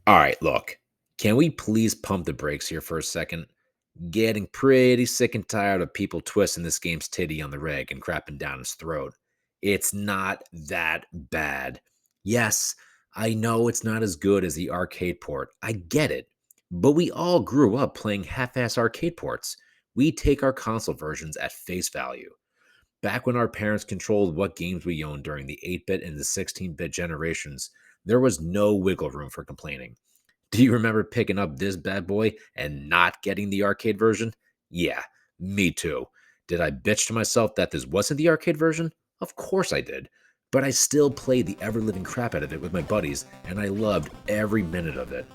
All right, look, can we please pump the brakes here for a second? Getting pretty sick and tired of people twisting this game's titty on the reg and crapping down his throat. It's not that bad. Yes, I know it's not as good as the arcade port. I get it. But we all grew up playing half ass arcade ports. We take our console versions at face value. Back when our parents controlled what games we owned during the 8-bit and the 16-bit generations, there was no wiggle room for complaining. Do you remember picking up this bad boy and not getting the arcade version? Yeah, me too. Did I bitch to myself that this wasn't the arcade version? Of course I did. But I still played the ever living crap out of it with my buddies, and I loved every minute of it.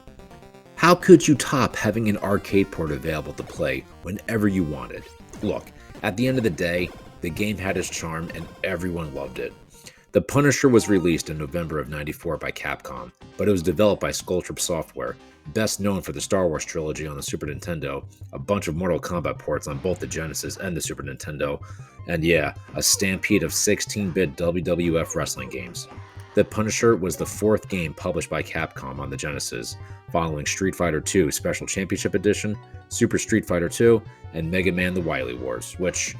How could you top having an arcade port available to play whenever you wanted? Look, at the end of the day, the game had its charm and everyone loved it. The Punisher was released in November of '94 by Capcom, but it was developed by Skulltrip Software, best known for the Star Wars trilogy on the Super Nintendo, a bunch of Mortal Kombat ports on both the Genesis and the Super Nintendo, and yeah, a stampede of 16-bit WWF wrestling games. The Punisher was the fourth game published by Capcom on the Genesis, following Street Fighter II Special Championship Edition, Super Street Fighter II, and Mega Man The Wily Wars, which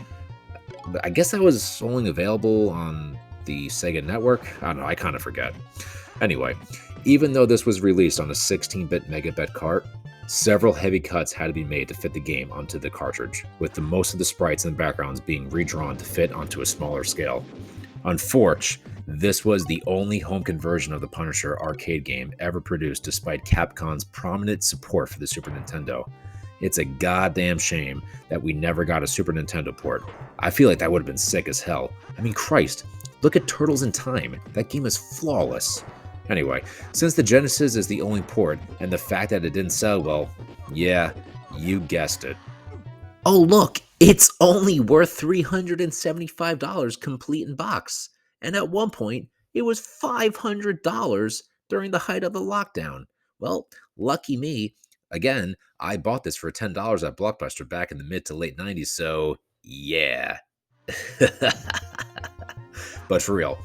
I guess that was only available on the Sega network. I don't know, I kind of forget. Anyway, even though this was released on a 16-bit megabit cart, several heavy cuts had to be made to fit the game onto the cartridge, with most of the sprites and backgrounds being redrawn to fit onto a smaller scale. Unfortunately, this was the only home conversion of the Punisher arcade game ever produced despite Capcom's prominent support for the Super Nintendo. It's a goddamn shame that we never got a Super Nintendo port. I feel like that would have been sick as hell. I mean, Christ, look at Turtles in Time. That game is flawless. Anyway, since the Genesis is the only port, and the fact that it didn't sell well, yeah, you guessed it. Oh, look, it's only worth $375 complete in box. And at one point, it was $500 during the height of the lockdown. Well, lucky me. Again, I bought this for $10 at Blockbuster back in the mid to late 90s, so yeah. But for real,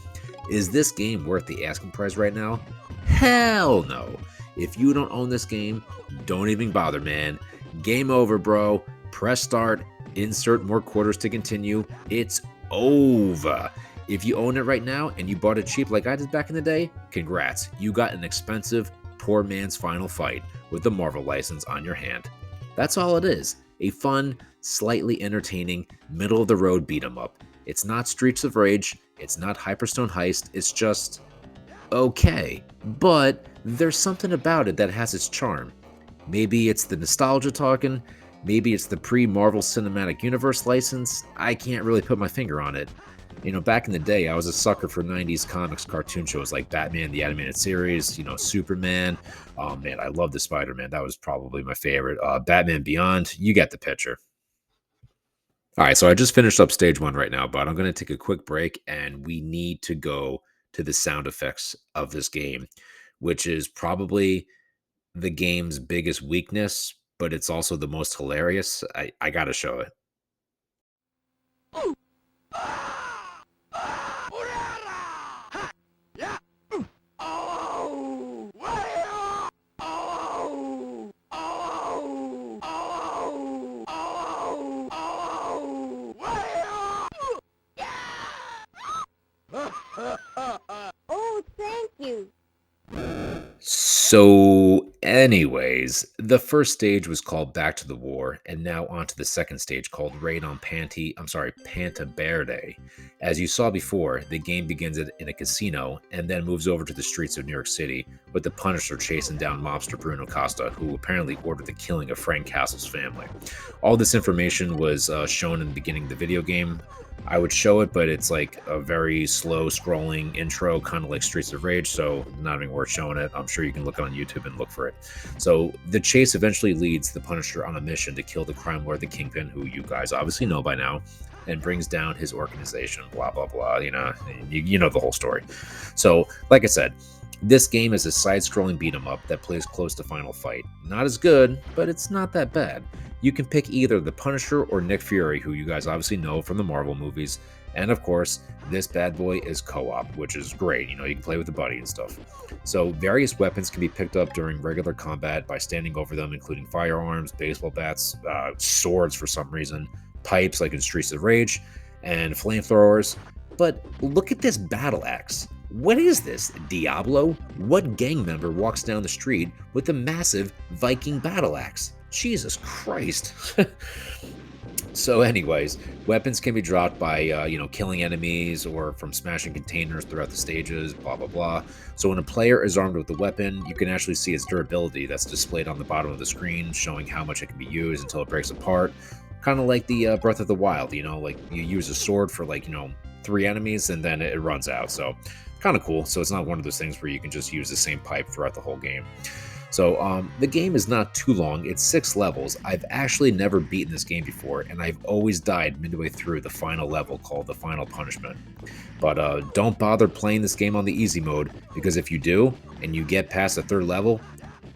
is this game worth the asking price right now? Hell no. If you don't own this game, don't even bother, man. Game over, bro. Press start, insert more quarters to continue. It's over. If you own it right now and you bought it cheap like I did back in the day, congrats. You got an expensive, poor man's Final Fight with the Marvel license on your hand. That's all it is. A fun, slightly entertaining, middle-of-the-road beat-em-up. It's not Streets of Rage, it's not Hyperstone Heist, it's just okay. But there's something about it that has its charm. Maybe it's the nostalgia talking, maybe it's the pre-Marvel Cinematic Universe license. I can't really put my finger on it. You know, back in the day, I was a sucker for 90s comics cartoon shows like Batman, the Animated Series, Superman. Oh, man, I love the Spider-Man. That was probably my favorite. Batman Beyond, you get the picture. All right, so I just finished up stage one right now, but I'm going to take a quick break, and we need to go to the sound effects of this game, which is probably the game's biggest weakness, but it's also the most hilarious. I got to show it. Oh, thank you. So, anyways, the first stage was called Back to the War, and now on to the second stage called Raid on Panta Verde. As you saw before, the game begins in a casino and then moves over to the streets of New York City, with the Punisher chasing down mobster Bruno Costa, who apparently ordered the killing of Frank Castle's family. All this information was shown in the beginning of the video game. I would show it, but it's like a very slow scrolling intro, kind of like Streets of Rage, so not even worth showing it. I'm sure you can look on YouTube and look for it. So the chase eventually leads the Punisher on a mission to kill the crime lord, the Kingpin, who you guys obviously know by now, and brings down his organization, blah, blah, blah. You know the whole story. So, like I said, this game is a side-scrolling beat-em-up that plays close to Final Fight. Not as good, but it's not that bad. You can pick either the Punisher or Nick Fury, who you guys obviously know from the Marvel movies, And of course, this bad boy is co-op, which is great. You can play with a buddy and stuff. So various weapons can be picked up during regular combat by standing over them, including firearms, baseball bats, swords for some reason, pipes like in Streets of Rage, and flamethrowers. But look at this battle axe. What is this, Diablo? What gang member walks down the street with a massive Viking battle axe? Jesus Christ. So, anyways, weapons can be dropped by, killing enemies or from smashing containers throughout the stages, blah, blah, blah. So, when a player is armed with the weapon, you can actually see its durability that's displayed on the bottom of the screen, showing how much it can be used until it breaks apart. Kind of like the Breath of the Wild, like you use a sword for, 3 enemies and then it runs out. So, kind of cool. So, it's not one of those things where you can just use the same pipe throughout the whole game. So the game is not too long. It's 6 levels. I've actually never beaten this game before, and I've always died midway through the final level called the Final Punishment. But don't bother playing this game on the easy mode, because if you do, and you get past the 3rd level,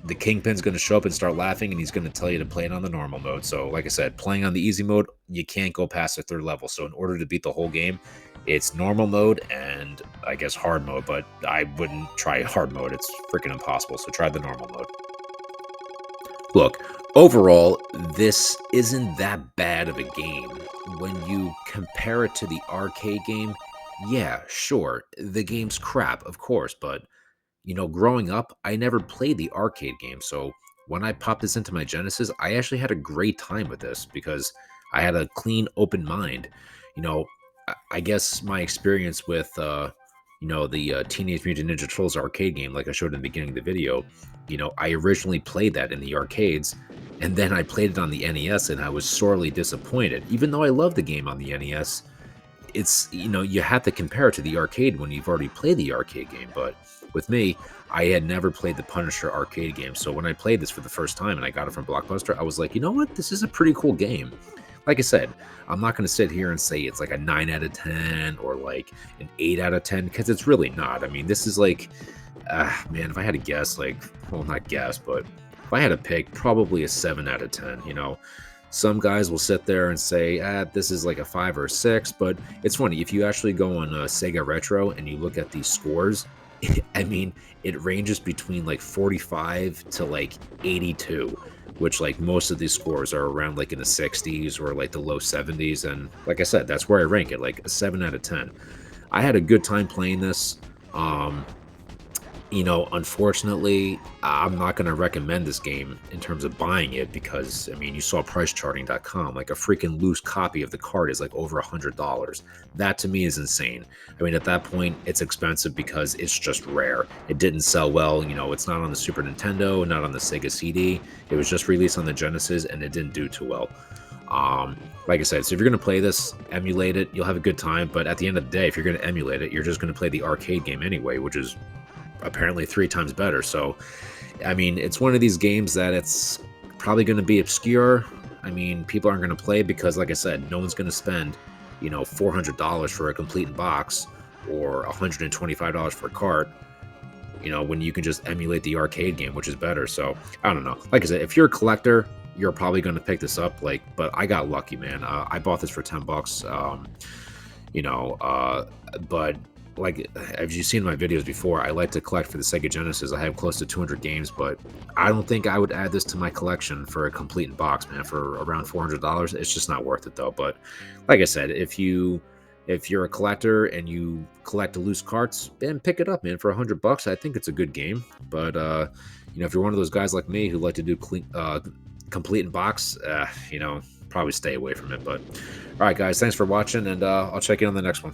the Kingpin's going to show up and start laughing, and he's going to tell you to play it on the normal mode. So like I said, playing on the easy mode, you can't go past the 3rd level. So in order to beat the whole game, it's normal mode and I guess hard mode, but I wouldn't try hard mode. It's freaking impossible. So try the normal mode. Look, overall, this isn't that bad of a game. When you compare it to the arcade game, yeah, sure, the game's crap, of course, but growing up, I never played the arcade game. So when I popped this into my Genesis, I actually had a great time with this because I had a clean, open mind. You know, I guess my experience with, the Teenage Mutant Ninja Turtles arcade game, like I showed in the beginning of the video, I originally played that in the arcades, and then I played it on the NES, and I was sorely disappointed. Even though I love the game on the NES, it's, you have to compare it to the arcade when you've already played the arcade game. But with me, I had never played the Punisher arcade game. So when I played this for the first time and I got it from Blockbuster, I was like, you know what? This is a pretty cool game. Like I said, I'm not going to sit here and say it's like a 9 out of 10 or like an 8 out of 10 because it's really not. I mean, this is like, man, if I had to guess, well, not guess, but if I had to pick, probably a 7 out of 10, Some guys will sit there and say, this is like a 5 or a 6, but it's funny. If you actually go on Sega Retro and you look at the scores, I mean, it ranges between like 45 to like 82, which like most of these scores are around like in the 60s or like the low 70s. And like I said, that's where I rank it, like a 7 out of 10. I had a good time playing this. Unfortunately, I'm not going to recommend this game in terms of buying it because, I mean, you saw pricecharting.com, like a freaking loose copy of the card is like over $100. That to me is insane. I mean, at that point, it's expensive because it's just rare. It didn't sell well. It's not on the Super Nintendo, not on the Sega CD. It was just released on the Genesis and it didn't do too well. Like I said, so if you're going to play this, emulate it, you'll have a good time. But at the end of the day, if you're going to emulate it, you're just going to play the arcade game anyway, which is apparently 3 times better. So I mean, it's one of these games that it's probably going to be obscure. I mean, people aren't going to play because, like I said, no one's going to spend $400 for a complete box or $125 for a cart, when you can just emulate the arcade game, which is better. So I don't know, like I said, if you're a collector, you're probably going to pick this up, but I got lucky, man. I bought this for $10. But like, as you've seen in my videos before, I like to collect for the Sega Genesis. I have close to 200 games, but I don't think I would add this to my collection for a complete box, man, for around $400. It's just not worth it, though. But like I said, if you're a collector and you collect the loose carts, then pick it up, man, for $100. I think it's a good game. But if you're one of those guys like me who like to do complete box, probably stay away from it. But all right, guys, thanks for watching, and I'll check you on the next one.